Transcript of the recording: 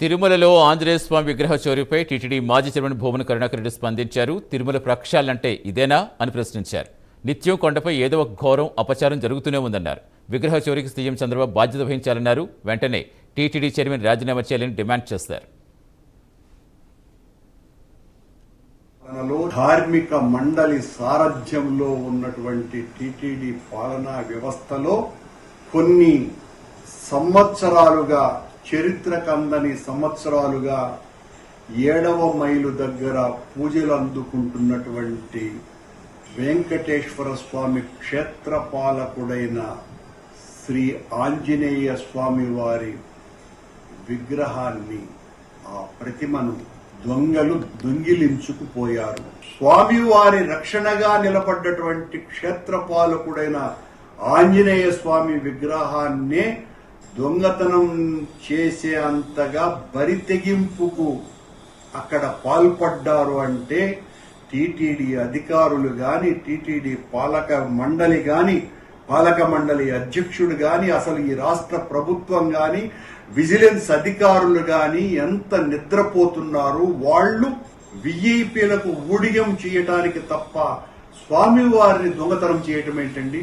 తిరుమలలో ఆంజనేయ స్వామి విగ్రహ చోరీపై టీటీడీ మాజీ చైర్మన్ భూమన కరుణాకర్ రెడ్డి స్పందించారు. తిరుమల ప్రక్షాళనంటే ఇదేనా అని ప్రశ్నించారు. నిత్యం కొండపై ఏదో ఒక ఘోరం అపచారం జరుగుతూనే ఉందన్నారు. విగ్రహ చోరీకి సీఎం చంద్రబాబు బాధ్యత వహించాలన్నారు. వెంటనే టీటీడీ చైర్మన్ రాజీనామా చేయాలని డిమాండ్ చేశారు. ధార్మిక మండలి సారథ్యంలో ఉన్నటువంటి టీటీడీ పాలనా వ్యవస్థలో కొన్ని సంవత్సరాలుగా చరిత్ర కందని సంవత్సరాలుగా 7వ మైలు దగ్గర పూజలు అందుకుంటున్నటువంటి వెంకటేశ్వర స్వామి క్షేత్రపాలకుడైన శ్రీ ఆంజనేయ స్వామి వారి విగ్రహాన్ని ఆ ప్రతిమను దొంగలు దొంగిలించుకుపోయారు. స్వామివారి రక్షణగా నిలబడ్డటువంటి క్షేత్రపాలకుడైన ఆంజనేయ స్వామి విగ్రహాన్నే దొంగతనం చేసే అంతగా బరితెగింపుకు అక్కడ పాల్పడ్డారు అంటే టీటీడీ అధికారులు గాని, టీటీడీ పాలక మండలి అధ్యక్షుడు గాని, అసలు ఈ రాష్ట్ర ప్రభుత్వం గాని, విజిలెన్స్ అధికారులు గాని ఎంత నిద్రపోతున్నారు. వాళ్ళు విఐపీలకు ఊడిగం చేయటానికి తప్ప స్వామివారిని దొంగతనం చేయటం ఏంటండి?